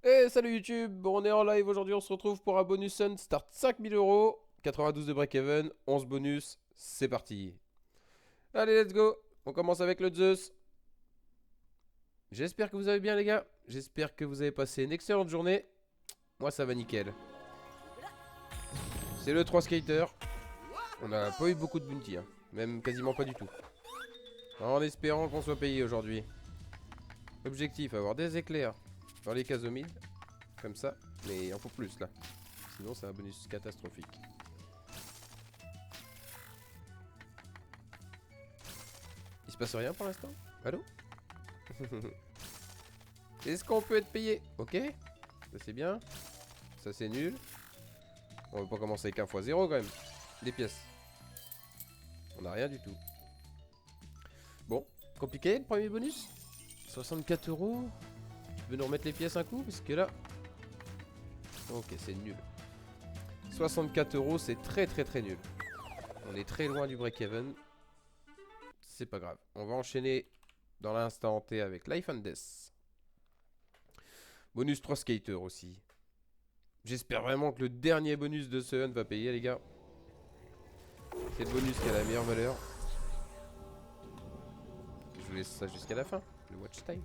Et salut YouTube, on est en live aujourd'hui, on se retrouve pour un bonus Sun start 5000 euros, 92 de break-even, 11 bonus, c'est parti. Allez, let's go, on commence avec le Zeus. J'espère que vous allez bien les gars, j'espère que vous avez passé une excellente journée. Moi ça va nickel. C'est le 3 skater, on n'a pas eu beaucoup de bounty, hein. Même quasiment pas du tout. En espérant qu'on soit payé aujourd'hui. Objectif, avoir des éclairs dans les casomides, comme ça, mais il en faut plus là. Sinon c'est un bonus catastrophique. Il se passe rien pour l'instant? Allô? Est-ce qu'on peut être payé? Ok. Ça c'est bien. Ça c'est nul. On va pas commencer avec 1 x 0 quand même. Des pièces. On a rien du tout. Bon. Compliqué le premier bonus? 64 euros. Tu peux nous remettre les pièces un coup? Parce que là... Ok, c'est nul. 64 euros, c'est très très très nul. On est très loin du break-even. C'est pas grave. On va enchaîner dans l'instant T avec Life and Death. Bonus 3 skater aussi. J'espère vraiment que le dernier bonus de ce hunt va payer les gars. C'est le bonus qui a la meilleure valeur. Je vous laisse ça jusqu'à la fin. Le watch time.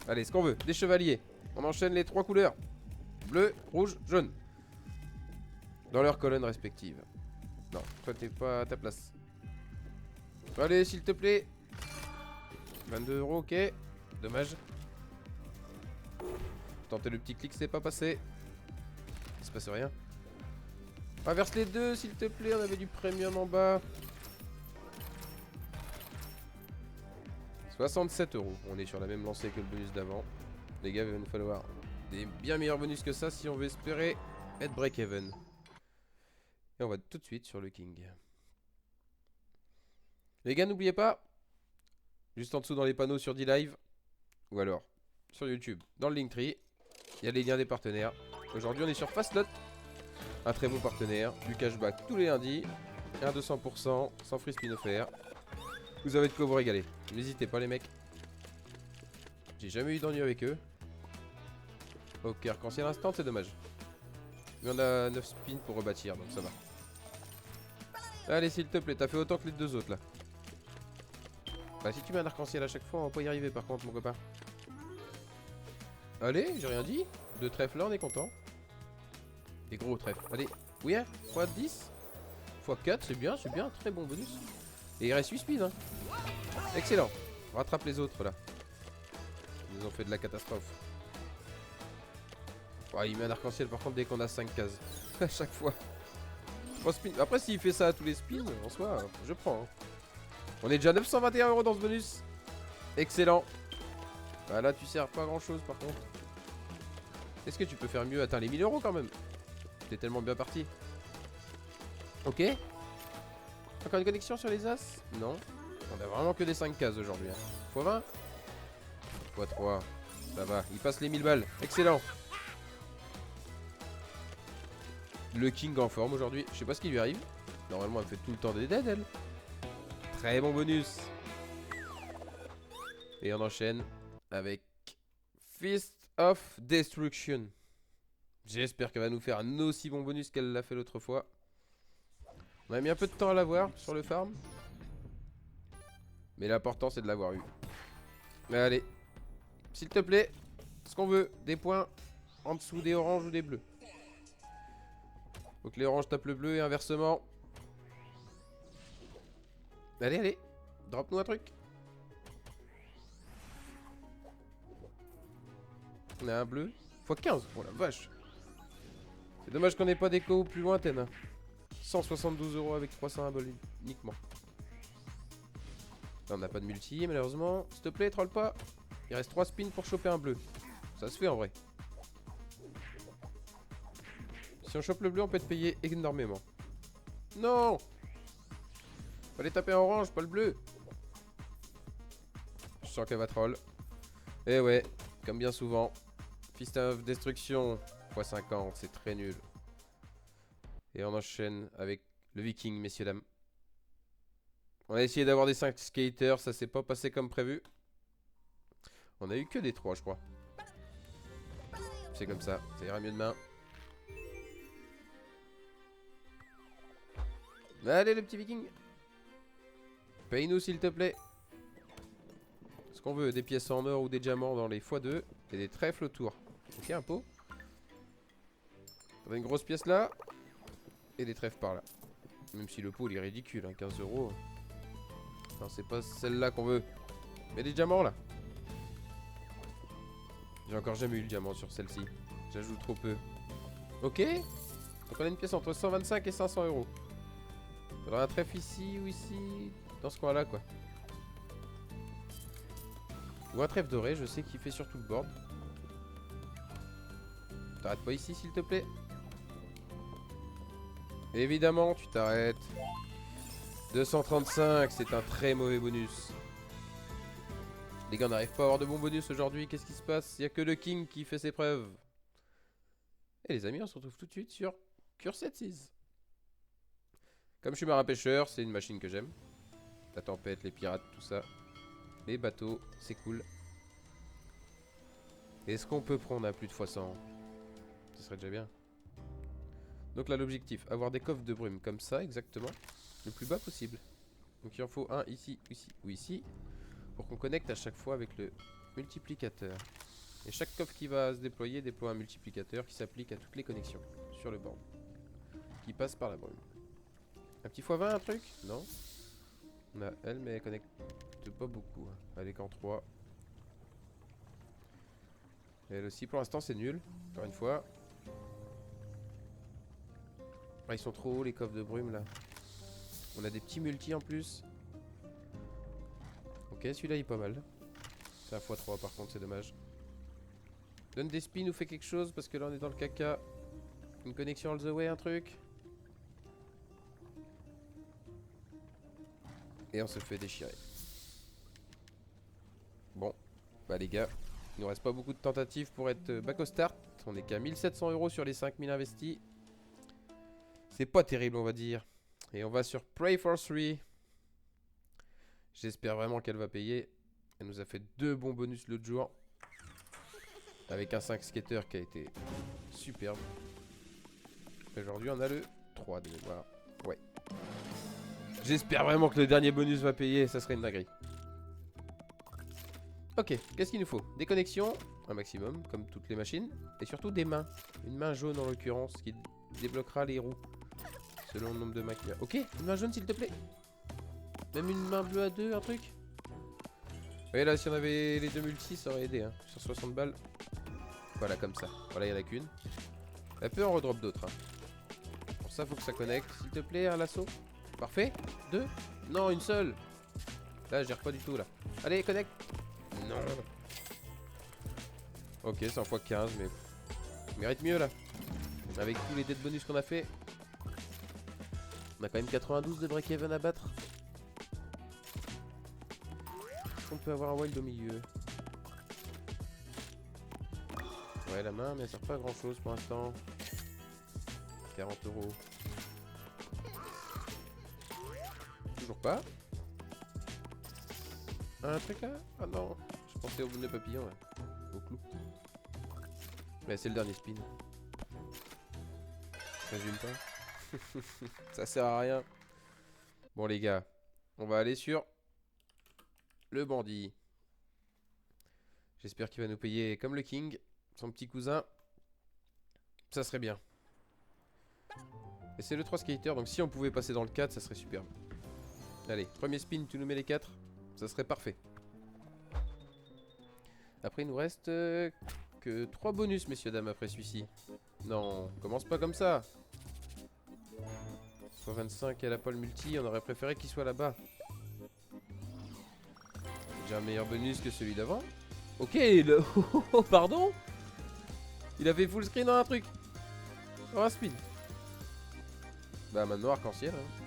Allez, ce qu'on veut. Des chevaliers. On enchaîne les 3 couleurs. Bleu, rouge, jaune. Dans leurs colonnes respectives. Non, toi t'es pas à ta place. Allez, s'il te plaît. 22 euros, ok. Dommage. Tenter le petit clic, c'est pas passé. Il se passe rien. Inverse les deux, s'il te plaît. On avait du premium en bas. 67 euros. On est sur la même lancée que le bonus d'avant. Les gars, il va nous falloir des bien meilleurs bonus que ça si on veut espérer être break-even. Et on va tout de suite sur le King. Les gars, n'oubliez pas, juste en dessous dans les panneaux sur D-Live, ou alors sur YouTube, dans le Linktree, il y a les liens des partenaires. Aujourd'hui, on est sur Fastlot, un très bon partenaire, du cashback tous les lundis, un 200%, sans free spin offert. Vous avez de quoi vous régaler. N'hésitez pas les mecs. J'ai jamais eu d'ennui avec eux. Ok, arc-en-ciel instant, c'est dommage. Mais on a 9 spins pour rebâtir, donc ça va. Allez, s'il te plaît, t'as fait autant que les deux autres là. Bah, si tu mets un arc-en-ciel à chaque fois, on va pas y arriver par contre, mon copain. Allez, j'ai rien dit. Deux trèfles là, on est content. Des gros trèfles. Allez, oui, hein, x 10 x 4, c'est bien, très bon bonus. Et il reste 8 spins, hein. Excellent. On rattrape les autres là. Ils nous ont fait de la catastrophe. Ouais, il met un arc-en-ciel par contre dès qu'on a 5 cases. À chaque fois. 3 spins. Après, s'il fait ça à tous les spins, en soi, je prends, hein. On est déjà à 921 euros dans ce bonus. Excellent. Bah là, tu sers pas grand chose par contre. Est-ce que tu peux faire mieux? Atteins les 1000 euros quand même. T'es tellement bien parti. Ok. Encore une connexion sur les as? Non. On a vraiment que des 5 cases aujourd'hui, hein. x 20 x 3. Ça va. Il passe les 1000 balles. Excellent. Le King en forme aujourd'hui. Je sais pas ce qui lui arrive. Normalement, elle fait tout le temps des dead, elle. Très bon bonus. Et on enchaîne avec Fist of Destruction. J'espère qu'elle va nous faire un aussi bon bonus qu'elle l'a fait l'autre fois. On a mis un peu de temps à l'avoir sur le farm. Mais l'important c'est de l'avoir eu. Mais allez. S'il te plaît. Ce qu'on veut. Des points en dessous des oranges ou des bleus. Faut que les oranges tapent le bleu et inversement. Allez, allez. Drop-nous un truc. On a un bleu. X 15. Oh la vache. C'est dommage qu'on ait pas d'écho plus lointaine, hein. 172 euros avec 300 balles uniquement. Là, on n'a pas de multi, malheureusement. S'il te plaît, troll pas. Il reste 3 spins pour choper un bleu. Ça se fait en vrai. Si on chope le bleu, on peut être payé énormément. Non! Fallait taper un orange, pas le bleu. Je sens qu'elle va troll. Eh ouais, comme bien souvent. Fist of Destruction x 50, c'est très nul. Et on enchaîne avec le Viking, messieurs dames. On a essayé d'avoir des 5 skaters, ça s'est pas passé comme prévu. On a eu que des 3, je crois. C'est comme ça ira mieux demain. Allez, le petit viking. Paye-nous, s'il te plaît. Ce qu'on veut, des pièces en or ou des diamants dans les x2 et des trèfles autour. Ok, un pot. On a une grosse pièce là et des trèfles par là. Même si le pot il est ridicule, hein, 15 euros. Non, c'est pas celle-là qu'on veut. Mais des diamants là. J'ai encore jamais eu le diamant sur celle-ci. J'ajoute trop peu. Ok. Donc on a une pièce entre 125 et 500 euros. Faudra un trèfle ici ou ici. Dans ce coin là quoi. Ou un trèfle doré, je sais qu'il fait sur tout le board. T'arrêtes pas ici s'il te plaît. Évidemment tu t'arrêtes. 235, c'est un très mauvais bonus. Les gars, on n'arrive pas à avoir de bons bonus aujourd'hui. Qu'est-ce qui se passe? Il n'y a que le king qui fait ses preuves. Et les amis, on se retrouve tout de suite sur Cursed Seas. Comme je suis marin pêcheur, c'est une machine que j'aime. La tempête, les pirates, tout ça. Les bateaux, c'est cool. Est-ce qu'on peut prendre à plus de x100? Ce serait déjà bien. Donc là, l'objectif, avoir des coffres de brume comme ça, exactement. Le plus bas possible. Donc il en faut un ici, ici ou ici. Pour qu'on connecte à chaque fois avec le multiplicateur. Et chaque coffre qui va se déployer déploie un multiplicateur qui s'applique à toutes les connexions sur le board. Qui passe par la brume. Un petit x20, un truc? Non. On a elle, mais elle connecte pas beaucoup. Elle est qu'en 3. Elle aussi, pour l'instant, c'est nul. Encore une fois. Ah, ils sont trop hauts, les coffres de brume, là. On a des petits multis en plus. Ok, celui-là il est pas mal. C'est un x3 par contre, c'est dommage. Donne des spins ou fait quelque chose parce que là on est dans le caca. Une connexion all the way, un truc. Et on se fait déchirer. Bon, bah les gars, il nous reste pas beaucoup de tentatives pour être back au start. On est qu'à 1700 euros sur les 5000 investis. C'est pas terrible on va dire. Et on va sur Pray for 3. J'espère vraiment qu'elle va payer. Elle nous a fait 2 bons bonus l'autre jour. Avec un 5 skater qui a été superbe. Aujourd'hui on a le 3 de mémoire. Ouais. J'espère vraiment que le dernier bonus va payer. Ça serait une dinguerie. Ok, qu'est-ce qu'il nous faut? Des connexions, un maximum, comme toutes les machines. Et surtout des mains. Une main jaune en l'occurrence qui débloquera les roues. Selon le nombre de mains qu'il y a. Ok, une main jaune s'il te plaît. Même une main bleue à 2, un truc. Et là, si on avait les 2 multis, ça aurait aidé. Hein. Sur 60 balles. Voilà, comme ça. Voilà, il n'y en a qu'une. Elle peut en redrop d'autres. Hein. Pour ça, faut que ça connecte. S'il te plaît, un lasso. Parfait. 2. Non, une seule. Là, je gère pas du tout, là. Allez, connecte. Non. Ok, c'est en x15, mais... on mérite mieux, là. Avec tous les dead bonus qu'on a fait. On a quand même 92 de break-even à battre. On peut avoir un wild au milieu. Ouais, la main, mais elle sert pas à grand chose pour l'instant. 40 euros. Toujours pas. Un truc là? Ah non. Je pensais au bonnet papillon là. Au clou. Mais c'est le dernier spin. Je résume pas. Ça sert à rien. Bon les gars. On va aller sur le bandit. J'espère qu'il va nous payer comme le king. Son petit cousin. Ça serait bien. Et c'est le 3 skater. Donc si on pouvait passer dans le 4, ça serait superbe. Allez, premier spin, tu nous mets les 4. Ça serait parfait. Après il nous reste que 3 bonus messieurs dames après celui-ci. Non, commence pas comme ça. Soit 25 elle a pas le multi. On aurait préféré qu'il soit là-bas. J'ai un meilleur bonus que celui d'avant. Ok, le... oh, pardon. Il a fait full screen dans un truc. Dans un spin. Bah maintenant arc-en-ciel. Hein.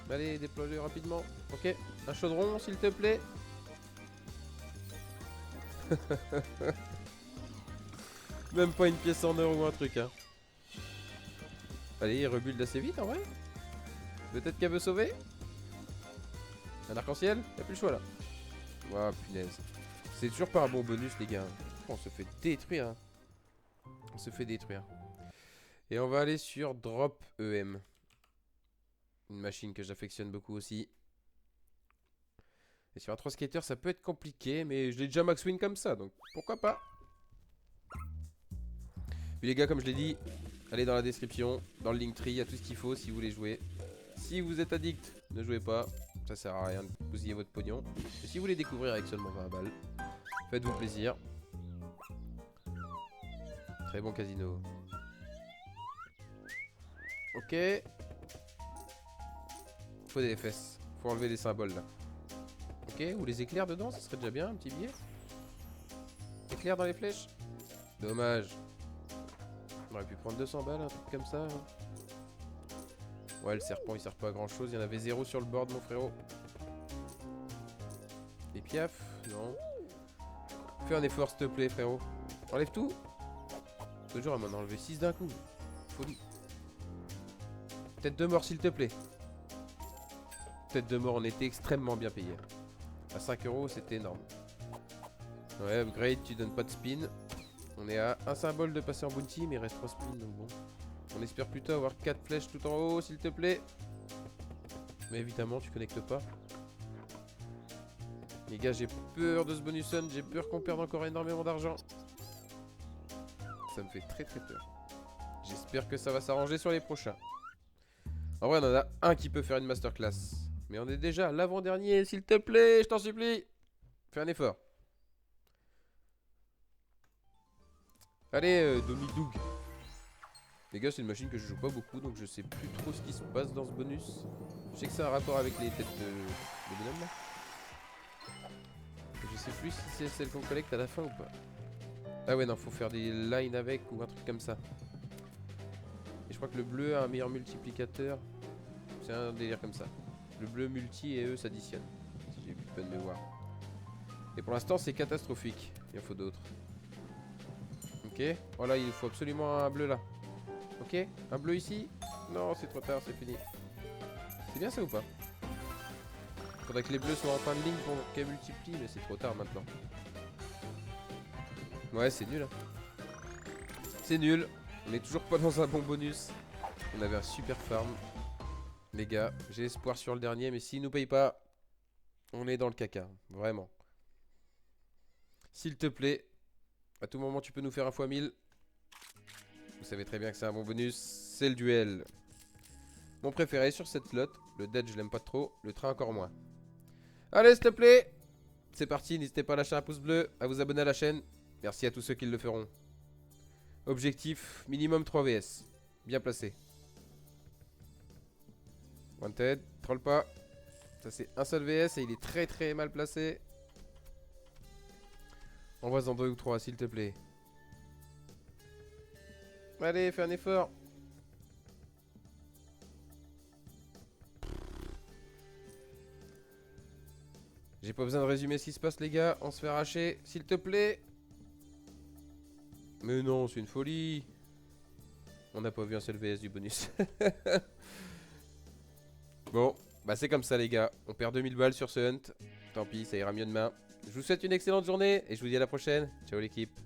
Allez, déploie-le rapidement. Ok, un chaudron s'il te plaît. Même pas une pièce en or ou un truc. Hein. Allez, il rebuild assez vite en vrai. Peut-être qu'elle veut sauver. Un arc-en-ciel. Y'a plus le choix là. Ouah, punaise. C'est toujours pas un bon bonus les gars. On se fait détruire. Hein. On se fait détruire. Et on va aller sur Drop EM. Une machine que j'affectionne beaucoup aussi. Et sur un 3 skater, ça peut être compliqué, mais je l'ai déjà max win comme ça, donc pourquoi pas. Puis les gars, comme je l'ai dit, allez dans la description, dans le Linktree, il y a tout ce qu'il faut si vous voulez jouer. Si vous êtes addict, ne jouez pas, ça sert à rien de bousiller votre pognon. Et si vous voulez découvrir avec seulement 20 balles, faites-vous plaisir. Très bon casino. Ok. Faut des fesses, faut enlever les symboles là. Ok, ou les éclairs dedans, ça serait déjà bien, un petit billet. Éclairs dans les flèches. Dommage. On aurait pu prendre 200 balles, un truc comme ça. Hein. Ouais, le serpent il sert pas à grand chose, il y en avait 0 sur le board, mon frérot. Et piaf, non. Fais un effort, s'il te plaît, frérot. Enlève tout. Toujours à m'en enlever 6 d'un coup. Folie. Tête de mort, s'il te plaît. Tête de mort, on était extrêmement bien payé. À 5 euros, c'était énorme. Ouais, upgrade, tu donnes pas de spin. On est à un symbole de passer en bounty, mais il reste 3 spins, donc bon. On espère plutôt avoir 4 flèches tout en haut, s'il te plaît. Mais évidemment, tu connectes pas. Les gars, j'ai peur de ce bonus sun. J'ai peur qu'on perde encore énormément d'argent. Ça me fait très très peur. J'espère que ça va s'arranger sur les prochains. En vrai, on en a un qui peut faire une masterclass. Mais on est déjà à l'avant-dernier, s'il te plaît, je t'en supplie. Fais un effort. Allez, Domidoug. Les gars, c'est une machine que je joue pas beaucoup, donc je sais plus trop ce qui se passe dans ce bonus. Je sais que c'est un rapport avec les têtes de bonhomme là. Je sais plus si c'est celle qu'on collecte à la fin ou pas. Ah ouais, non, faut faire des lines avec ou un truc comme ça. Et je crois que le bleu a un meilleur multiplicateur. C'est un délire comme ça. Le bleu multi et eux s'additionnent. Si j'ai plus de bonne mémoire. Et pour l'instant, c'est catastrophique. Il en faut d'autres. Ok. Oh là, il faut absolument un bleu là. Ok. Un bleu ici. Non, c'est trop tard, c'est fini. C'est bien ça ou pas? Faudrait que les bleus soient en fin de ligne pour qu'elles multiplient, mais c'est trop tard maintenant. Ouais, c'est nul. Hein. C'est nul. On est toujours pas dans un bon bonus. On avait un super farm. Les gars, j'ai espoir sur le dernier, mais s'il nous paye pas, on est dans le caca. Vraiment. S'il te plaît, à tout moment tu peux nous faire un x1000. Vous savez très bien que c'est un bon bonus. C'est le duel. Mon préféré sur cette slot. Le dead, je l'aime pas trop. Le train, encore moins. Allez, s'il te plaît. C'est parti. N'hésitez pas à lâcher un pouce bleu, à vous abonner à la chaîne. Merci à tous ceux qui le feront. Objectif, minimum 3 VS. Bien placé. Wanted, troll pas. Ça c'est un seul VS et il est très très mal placé. Envoie-en 2 ou 3 s'il te plaît. Allez, fais un effort. J'ai pas besoin de résumer ce qui se passe les gars. On se fait arracher, s'il te plaît. Mais non, c'est une folie. On n'a pas vu un seul VS du bonus. Bon, bah c'est comme ça les gars. On perd 2000 balles sur ce hunt. Tant pis, ça ira mieux demain. Je vous souhaite une excellente journée et je vous dis à la prochaine. Ciao l'équipe.